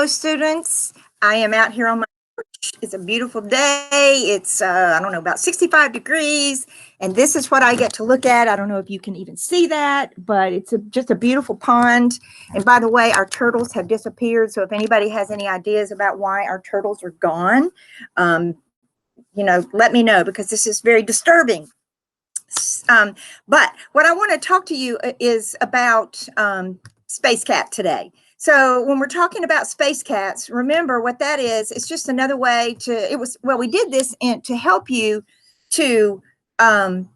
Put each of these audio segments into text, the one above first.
Students. I am out here on my porch. It's a beautiful day. It's, I don't know, about 65 degrees. And this is what I get to look at. I don't know if you can even see that, but it's just a beautiful pond. And by the way, our turtles have disappeared. So if anybody has any ideas about why our turtles are gone, let me know, because this is very disturbing. But what I want to talk to you is about Spacecat today. So when we're talking about space cats, remember what that is. It's just another way we did this to help you to help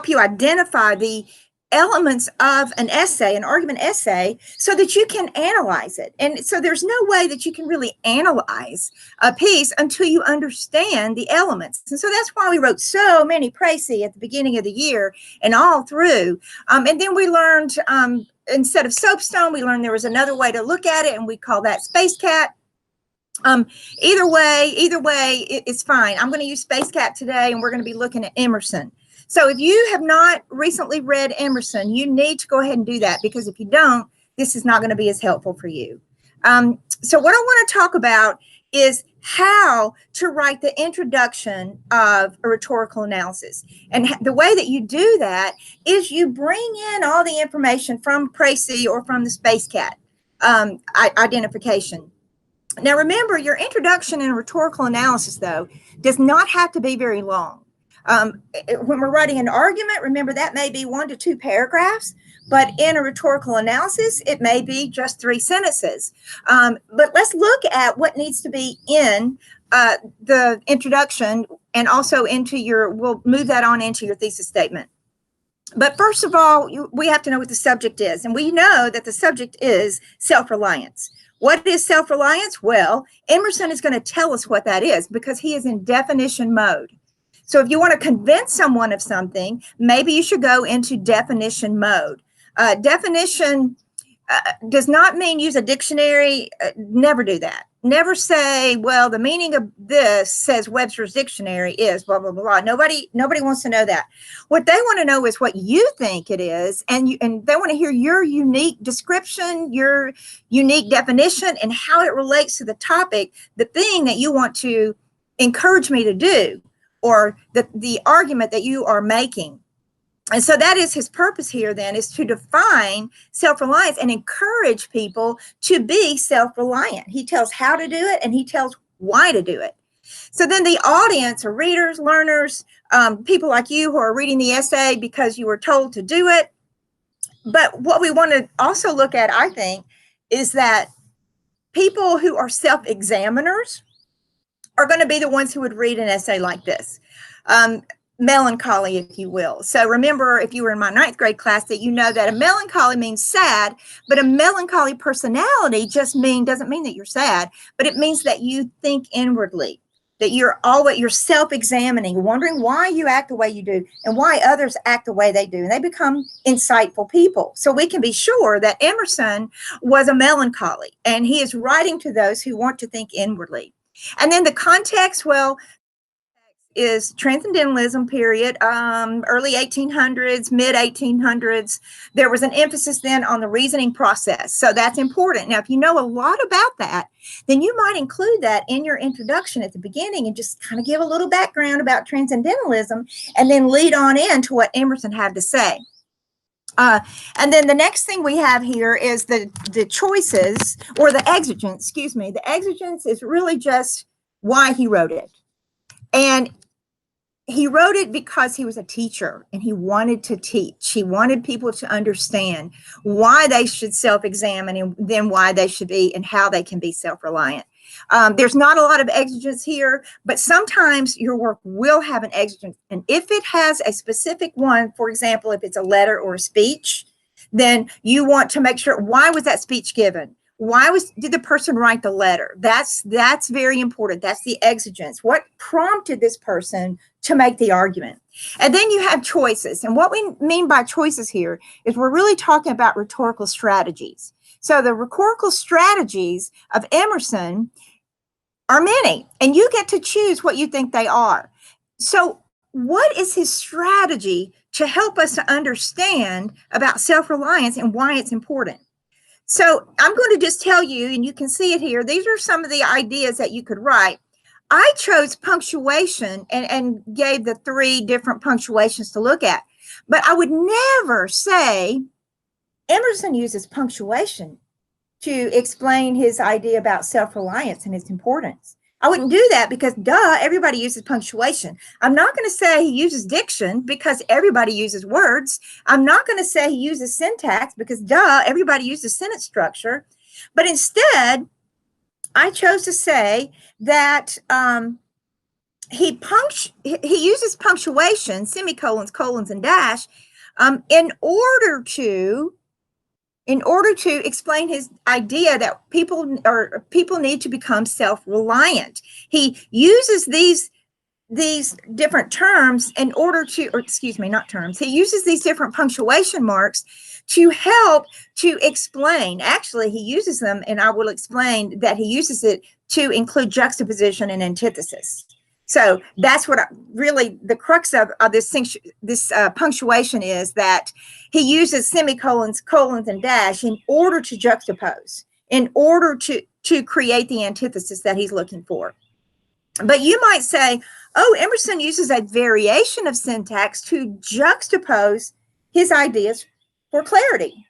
you identify the elements of an essay, an argument essay, so that you can analyze it. And so there's no way that you can really analyze a piece until you understand the elements. And so that's why we wrote so many précis at the beginning of the year and all through. And then we learned, instead of soapstone, we learned there was another way to look at it, and we call that Spacecat. Either way, it's fine. I'm going to use Spacecat today, and we're going to be looking at Emerson. So if you have not recently read Emerson, you need to go ahead and do that, because if you don't, this is not going to be as helpful for you. So what I want to talk about is how to write the introduction of a rhetorical analysis. And the way that you do that is you bring in all the information from précis or from the Spacecat identification. Now, remember, your introduction in rhetorical analysis, though, does not have to be very long. When we're writing an argument, remember, that may be 1 to 2 paragraphs, but in a rhetorical analysis, it may be just 3 sentences. But let's look at what needs to be in the introduction, and also we'll move that on into your thesis statement. But first of all, we have to know what the subject is. And we know that the subject is self-reliance. What is self-reliance? Well, Emerson is going to tell us what that is, because he is in definition mode. So if you want to convince someone of something, maybe you should go into definition mode. Definition does not mean use a dictionary. Never do that. Never say, well, the meaning of this, says Webster's dictionary, is blah, blah, blah. Nobody wants to know that. What they want to know is what you think it is, and they want to hear your unique description, your unique definition, and how it relates to the topic, the thing that you want to encourage me to do, or the argument that you are making. And so that is his purpose here, then, is to define self-reliance and encourage people to be self-reliant. He tells how to do it, and he tells why to do it. So then the audience, or readers, learners, people like you who are reading the essay because you were told to do it. But what we want to also look at, I think, is that people who are self-examiners are going to be the ones who would read an essay like this. Melancholy, if you will. So remember, if you were in my 9th grade class, that you know that a melancholy means sad, but a melancholy personality doesn't mean that you're sad, but it means that you think inwardly, that you're self-examining, wondering why you act the way you do and why others act the way they do, and they become insightful people. So we can be sure that Emerson was a melancholy, and he is writing to those who want to think inwardly. And then the context, well, is transcendentalism period, early 1800s, mid 1800s. There was an emphasis then on the reasoning process. So that's important. Now, if you know a lot about that, then you might include that in your introduction at the beginning and just kind of give a little background about transcendentalism, and then lead on into what Emerson had to say. And then the next thing we have here is the choices, or the exigence, excuse me. The exigence is really just why he wrote it. And he wrote it because he was a teacher, and he wanted to teach. He wanted people to understand why they should self-examine, and then why they should be, and how they can be self-reliant. There's not a lot of exigence here, but sometimes your work will have an exigence. And if it has a specific one, for example, if it's a letter or a speech, then you want to make sure, why was that speech given? Did the person write the letter? That's very important. That's the exigence. What prompted this person to make the argument? And then you have choices. And what we mean by choices here is we're really talking about rhetorical strategies. So the rhetorical strategies of Emerson are many, and you get to choose what you think they are. So what is his strategy to help us to understand about self-reliance and why it's important? So I'm going to just tell you, and you can see it here. These are some of the ideas that you could write. I chose punctuation and gave the 3 different punctuations to look at. But I would never say Emerson uses punctuation to explain his idea about self-reliance and its importance. I wouldn't do that because, duh, everybody uses punctuation. I'm not going to say he uses diction because everybody uses words. I'm not going to say he uses syntax because, duh, everybody uses sentence structure. But instead, I chose to say that he uses punctuation, semicolons, colons, and dash, in order to explain his idea that people need to become self-reliant. He uses these different terms in order to, or excuse me, not terms. He uses these different punctuation marks to help to explain. Actually, he uses them, and I will explain that he uses it to include juxtaposition and antithesis. So that's what really the crux of this punctuation is, that he uses semicolons, colons, and dash in order to juxtapose, in order to create the antithesis that he's looking for. But you might say, oh, Emerson uses a variation of syntax to juxtapose his ideas for clarity.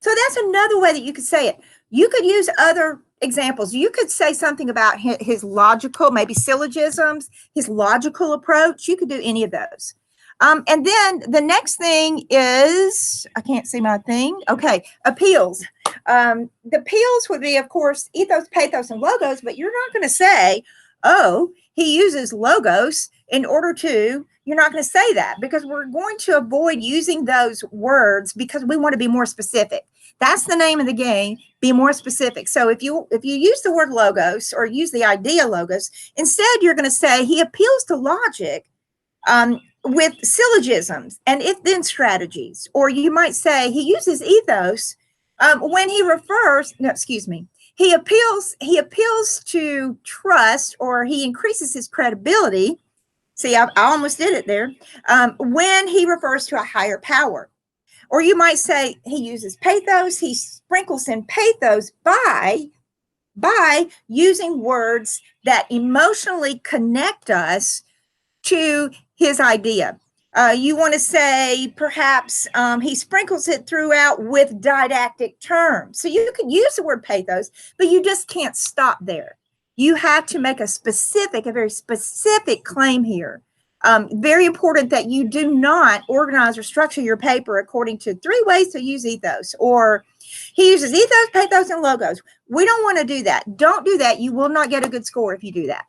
So that's another way that you could say it. You could use other examples. You could say something about his logical, maybe syllogisms, his logical approach. You could do any of those. And then the next thing is, I can't see my thing. Okay, appeals. The appeals would be, of course, ethos, pathos, and logos, but you're not going to say, oh, he uses logos in order to, you're not going to say that, because we're going to avoid using those words because we want to be more specific. That's the name of the game, be more specific. So if you use the word logos or use the idea logos, instead you're going to say he appeals to logic with syllogisms and if-then strategies. Or you might say he uses ethos when he refers, no, excuse me, he appeals to trust, or he increases his credibility. See, I almost did it there. When he refers to a higher power. Or you might say he uses pathos, he sprinkles in pathos by using words that emotionally connect us to his idea. You want to say perhaps he sprinkles it throughout with didactic terms. So you could use the word pathos, but you just can't stop there. You have to make a very specific claim here. Very important that you do not organize or structure your paper according to 3 ways to use ethos, or he uses ethos, pathos, and logos. We don't want to do that. Don't do that. You will not get a good score if you do that.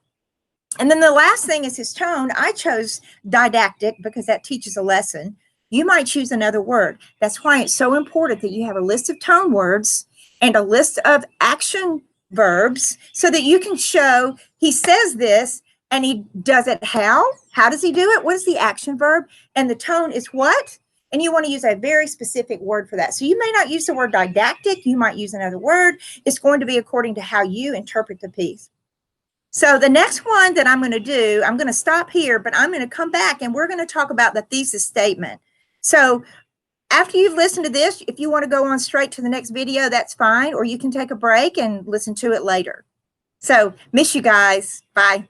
And then the last thing is his tone. I chose didactic because that teaches a lesson. You might choose another word. That's why it's so important that you have a list of tone words and a list of action verbs so that you can show he says this and he does it how? How does he do it? What is the action verb? And the tone is what? And you want to use a very specific word for that. So you may not use the word didactic. You might use another word. It's going to be according to how you interpret the piece. So the next one that I'm going to do, I'm going to stop here, but I'm going to come back and we're going to talk about the thesis statement. So after you've listened to this, if you want to go on straight to the next video, that's fine, or you can take a break and listen to it later. So miss you guys. Bye.